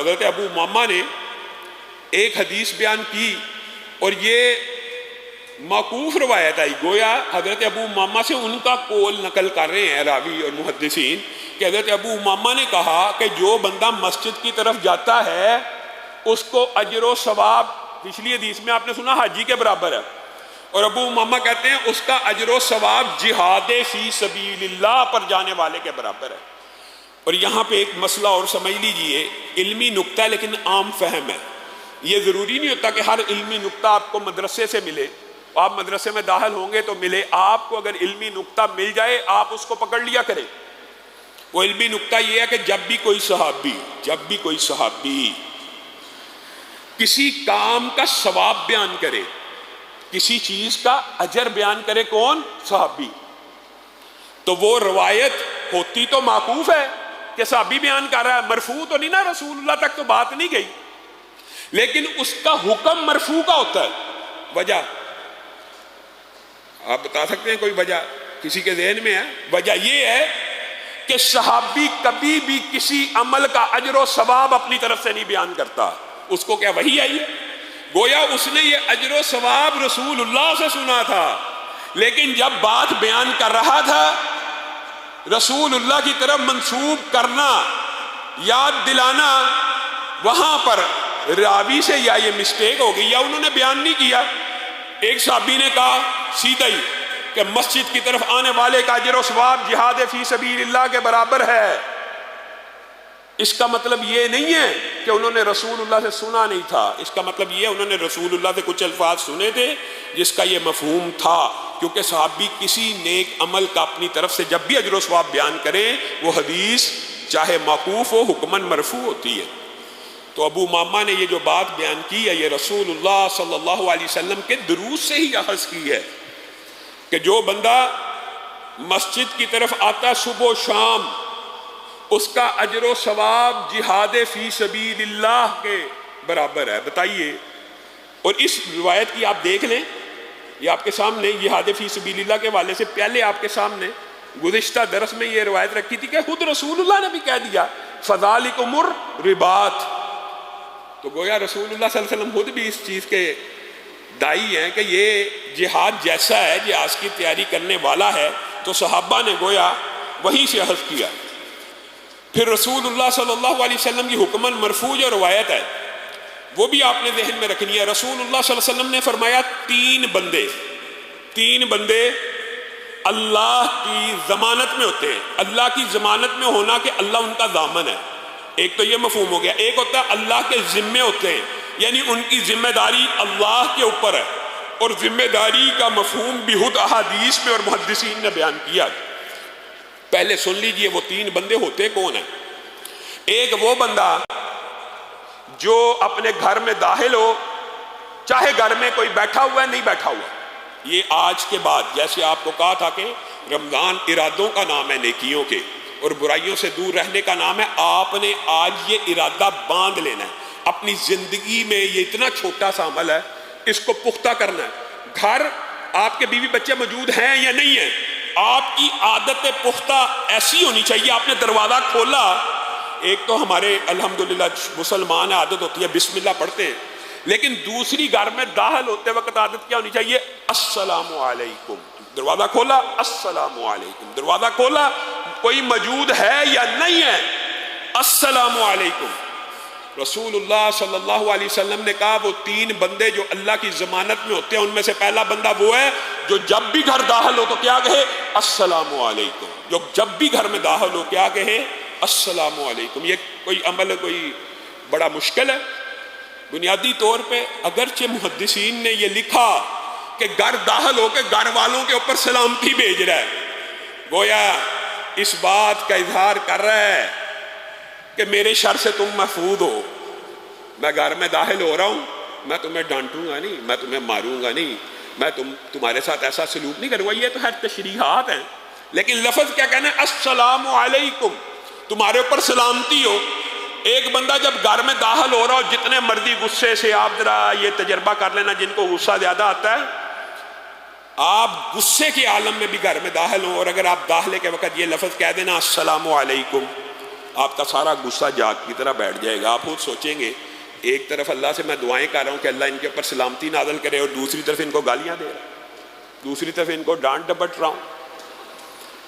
حضرت ابو امامہ نے ایک حدیث بیان کی اور یہ موقوف روایت آئی، گویا حضرت ابو امامہ سے ان کا قول نقل کر رہے ہیں راوی اور محدثین کہ حضرت ابو امامہ نے کہا کہ جو بندہ مسجد کی طرف جاتا ہے اس کو اجر و ثواب، پچھلی حدیث میں آپ نے سنا حاجی کے برابر ہے، اور ابو امامہ کہتے ہیں اس کا اجر و ثواب جہاد فی سبیل اللہ پر جانے والے کے برابر ہے۔ اور یہاں پہ ایک مسئلہ اور سمجھ لیجئے، علمی نکتہ لیکن عام فہم ہے، یہ ضروری نہیں ہوتا کہ ہر علمی نکتہ آپ کو مدرسے سے ملے، آپ مدرسے میں داخل ہوں گے تو ملے، آپ کو اگر علمی نکتہ مل جائے آپ اس کو پکڑ لیا کریں۔ وہ علمی نکتہ یہ ہے کہ جب بھی کوئی صحابی کسی کام کا ثواب بیان کرے، کسی چیز کا اجر بیان کرے، کون؟ صحابی، تو وہ روایت ہوتی تو موقوف ہے کہ صحابی بیان کر رہا ہے، مرفوع تو نہیں نا، رسول اللہ تک تو بات نہیں گئی، لیکن اس کا حکم مرفوع کا ہوتا ہے۔ وجہ آپ بتا سکتے ہیں کوئی وجہ کسی کے ذہن میں ہے؟ وجہ یہ ہے کہ صحابی کبھی بھی کسی عمل کا اجر و ثواب اپنی طرف سے نہیں بیان کرتا، اس کو کیا وحی آئی ہے؟ گویا اس نے یہ اجر و ثواب رسول اللہ سے سنا تھا، لیکن جب بات بیان کر رہا تھا رسول اللہ کی طرف منسوب کرنا، یاد دلانا، وہاں پر راوی سے یا یہ مسٹیک ہو گئی یا انہوں نے بیان نہیں کیا۔ ایک صحابی نے کہا سیدھا ہی کہ مسجد کی طرف آنے والے کا اجر و ثواب جہاد فی سبیل اللہ کے برابر ہے، اس کا مطلب یہ نہیں ہے کہ انہوں نے رسول اللہ سے سنا نہیں تھا، اس کا مطلب یہ انہوں نے رسول اللہ سے کچھ الفاظ سنے تھے جس کا یہ مفہوم تھا، کیونکہ صحابی کسی نیک عمل کا اپنی طرف سے جب بھی اجر و ثواب بیان کریں وہ حدیث چاہے موقوف ہو حکماً مرفوع ہوتی ہے۔ تو ابو امامہ نے یہ جو بات بیان کی ہے یہ رسول اللہ صلی اللہ علیہ وسلم کے دروس سے ہی اخذ کی ہے کہ جو بندہ مسجد کی طرف آتا صبح و شام اس کا اجر و ثواب جہاد فی سبیل اللہ کے برابر ہے۔ بتائیے، اور اس روایت کی آپ دیکھ لیں، یہ آپ کے سامنے جہاد فی سبیل اللہ کے حوالے سے پہلے آپ کے سامنے گزشتہ درس میں یہ روایت رکھی تھی کہ خود رسول اللہ نے بھی کہہ دیا فذالکم الرباط، تو گویا رسول اللہ صلی اللہ علیہ وسلم خود بھی اس چیز کے دائی ہیں کہ یہ جہاد جیسا ہے، جہاد کی تیاری کرنے والا ہے، تو صحابہ نے گویا وہیں سے اخذ کیا۔ پھر رسول اللہ صلی اللہ علیہ وسلم کی حکماً مرفوع جو روایت ہے وہ بھی آپ نے ذہن میں رکھنی ہے۔ رسول اللہ صلی اللہ علیہ وسلم نے فرمایا تین بندے اللہ کی ضمانت میں ہوتے ہیں، اللہ کی ضمانت میں ہونا کہ اللہ ان کا ضامن ہے، ایک تو یہ مفہوم ہو گیا۔ ایک ہوتا ہے اللہ کے ذمے ہوتے ہیں، یعنی ان کی ذمہ داری اللہ کے اوپر ہے، اور ذمہ داری کا مفہوم بھی خود احادیث میں اور محدثین نے بیان کیا۔ پہلے سن لیجئے وہ تین بندے ہوتے کون ہیں۔ ایک وہ بندہ جو اپنے گھر میں داخل ہو، چاہے گھر میں کوئی بیٹھا ہوا ہے نہیں بیٹھا ہوا، یہ آج کے بعد جیسے آپ کو کہا تھا کہ رمضان ارادوں کا نام ہے نیکیوں کے اور برائیوں سے دور رہنے کا نام ہے، آپ نے آج یہ ارادہ باندھ لینا ہے اپنی زندگی میں۔ یہ اتنا چھوٹا سا عمل ہے، اس کو پختہ کرنا ہے۔ گھر آپ کے بیوی بچے موجود ہیں یا نہیں ہیں، آپ کی عادت پختہ ایسی ہونی چاہیے، آپ نے دروازہ کھولا، ایک تو ہمارے الحمدللہ مسلمان عادت ہوتی ہے بسم اللہ پڑھتے ہیں، لیکن دوسری گھر میں داخل ہوتے وقت عادت کیا ہونی چاہیے؟ السلام علیکم۔ دروازہ کھولا، السلام علیکم، دروازہ کھولا، کوئی موجود ہے یا نہیں ہے، السلام علیکم۔ رسول اللہ صلی اللہ علیہ وسلم نے کہا وہ تین بندے جو اللہ کی ضمانت میں ہوتے ہیں ان میں سے پہلا بندہ وہ ہے جو جب بھی گھر داخل ہو تو کیا کہے؟ السلام علیکم۔ جو جب بھی گھر میں داخل ہو کیا کہے؟ السلام علیکم۔ یہ کوئی عمل کوئی بڑا مشکل ہے؟ بنیادی طور پہ اگرچہ محدثین نے یہ لکھا کہ گھر داخل ہو کے گھر والوں کے اوپر سلامتی بھیج رہا ہے، گویا اس بات کا اظہار کر رہا ہے کہ میرے شر سے تم محفوظ ہو، میں گھر میں داخل ہو رہا ہوں، میں تمہیں ڈانٹوں گا نہیں، میں تمہیں ماروں گا نہیں، میں تمہارے ساتھ ایسا سلوک نہیں کروں گا۔ یہ تو خیر تشریحات ہیں، لیکن لفظ کیا کہنا ہے؟ السلام علیکم، تمہارے اوپر سلامتی ہو۔ ایک بندہ جب گھر میں داخل ہو رہا ہو جتنے مرضی غصے سے، آپ ذرا یہ تجربہ کر لینا جن کو غصہ زیادہ آتا ہے، آپ غصے کے عالم میں بھی گھر میں داخل ہوں اور اگر آپ داخلے کے وقت یہ لفظ کہہ دینا السلام علیکم، آپ کا سارا غصہ جاگ کی طرح بیٹھ جائے گا. آپ خود سوچیں گے ایک طرف اللہ سے میں دعائیں کر رہا ہوں کہ اللہ ان کے اوپر سلامتی نازل کرے، اور دوسری طرف ان کو گالیاں دے رہا ہوں، دوسری طرف ان کو ڈانٹ ڈپٹ رہا ہوں.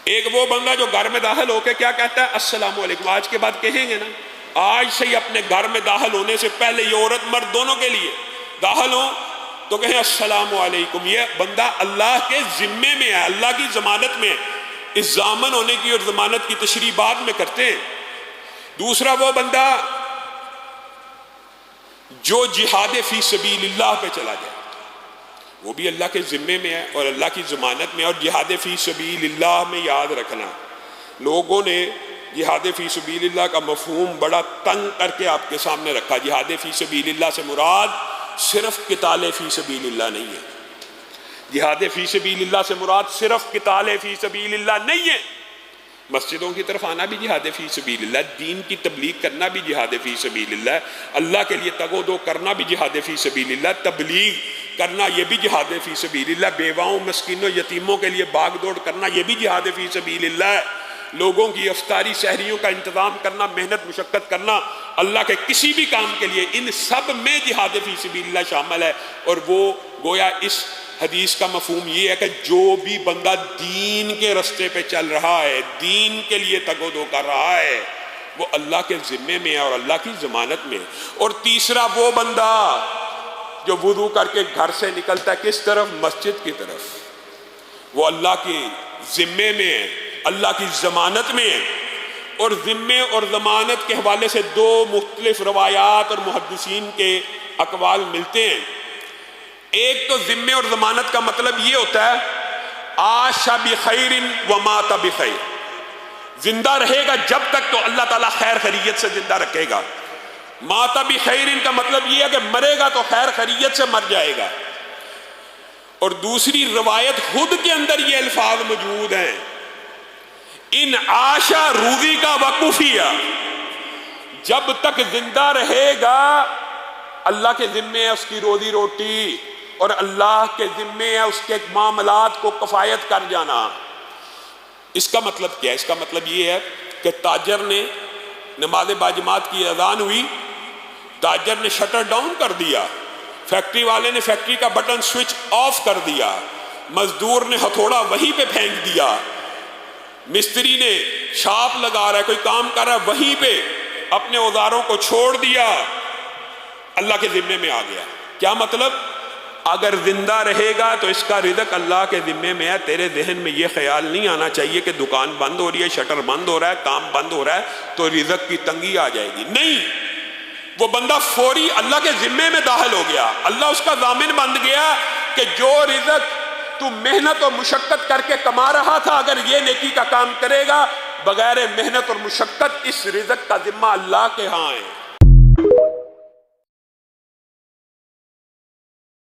ایک وہ بندہ جو گھر میں داخل ہو کے کیا کہتا ہے؟ السلام علیکم. آج کے بعد کہیں گے نا، آج سے ہی اپنے گھر میں داخل ہونے سے پہلے یہ عورت مرد دونوں کے لیے داخل ہو تو کہیں السلام علیکم. یہ بندہ اللہ کے ذمے میں ہے، اللہ کی ضمانت میں. اس ضامن ہونے کی اور ضمانت کی تشریح بعد میں کرتے ہیں. دوسرا وہ بندہ جو جہاد فی سبیل اللہ پہ چلا جائے، وہ بھی اللہ کے ذمے میں ہے اور اللہ کی ضمانت میں. اور جہاد فی سبیل اللہ میں یاد رکھنا، لوگوں نے جہاد فی سبیل اللہ کا مفہوم بڑا تنگ کر کے آپ کے سامنے رکھا. جہاد فی سبیل اللہ سے مراد صرف قتال فی سبیل اللہ نہیں ہے. جہاد فی سبیل اللہ سے مراد صرف قتال فی سبیل اللہ نہیں ہے. مسجدوں کی طرف آنا بھی جہاد فی سبیل اللہ، دین کی تبلیغ کرنا بھی جہاد فی سبیل اللہ، اللہ کے لیے تگ و دو کرنا بھی جہاد فی سبیل اللہ، تبلیغ کرنا یہ بھی جہاد فی سبیل اللہ، بیواؤں مسکینوں یتیموں کے لیے باغ دوڑ کرنا یہ بھی جہاد فی سبیل اللہ، لوگوں کی افطاری سحریوں کا انتظام کرنا، محنت مشقت کرنا اللہ کے کسی بھی کام کے لیے، ان سب میں جہاد فی سبیل اللہ شامل ہے. اور وہ گویا اس حدیث کا مفہوم یہ ہے کہ جو بھی بندہ دین کے رستے پہ چل رہا ہے، دین کے لیے تگ و دو کر رہا ہے، وہ اللہ کے ذمے میں ہے اور اللہ کی ضمانت میں. اور تیسرا وہ بندہ جو وضو کر کے گھر سے نکلتا ہے کس طرف؟ مسجد کی طرف، وہ اللہ کے ذمے میں ہے، اللہ کی ضمانت میں ہے. اور ذمے اور ضمانت کے حوالے سے دو مختلف روایات اور محدثین کے اقوال ملتے ہیں. ایک تو ذمے اور ضمانت کا مطلب یہ ہوتا ہے عاش بخیر ومات بخیر، زندہ رہے گا جب تک تو اللہ تعالیٰ خیر خیریت سے زندہ رکھے گا. مات بخیر کا مطلب یہ ہے کہ مرے گا تو خیر خیریت سے مر جائے گا. اور دوسری روایت خود کے اندر یہ الفاظ موجود ہیں، ان عاشا روزی کا وقوفیہ، جب تک زندہ رہے گا اللہ کے ذمے ہے اس کی روزی روٹی، اور اللہ کے ذمے ہے اس کے معاملات کو کفایت کر جانا. اس کا مطلب کیا ہے؟ اس کا مطلب یہ ہے کہ تاجر نے نماز باجماعت کی اذان ہوئی، تاجر نے شٹر ڈاؤن کر دیا، فیکٹری والے نے فیکٹری کا بٹن سوئچ آف کر دیا، مزدور نے ہتھوڑا وہیں پہ پھینک دیا، مستری نے چھاپ لگا رہا ہے، کوئی کام کر رہا ہے، وہیں پہ اپنے اوزاروں کو چھوڑ دیا، اللہ کے ذمے میں آ گیا. کیا مطلب؟ اگر زندہ رہے گا تو اس کا رزق اللہ کے ذمے میں ہے. تیرے ذہن میں یہ خیال نہیں آنا چاہیے کہ دکان بند ہو رہی ہے، شٹر بند ہو رہا ہے، کام بند ہو رہا ہے تو رزق کی تنگی آ جائے گی. نہیں، وہ بندہ فوری اللہ کے ذمے میں داخل ہو گیا، اللہ اس کا ضامن بن گیا کہ جو رزق تو محنت اور مشقت کر کے کما رہا تھا، اگر یہ نیکی کا کام کرے گا بغیر محنت اور مشقت، اس رزق کا ذمہ اللہ کے ہاں ہے.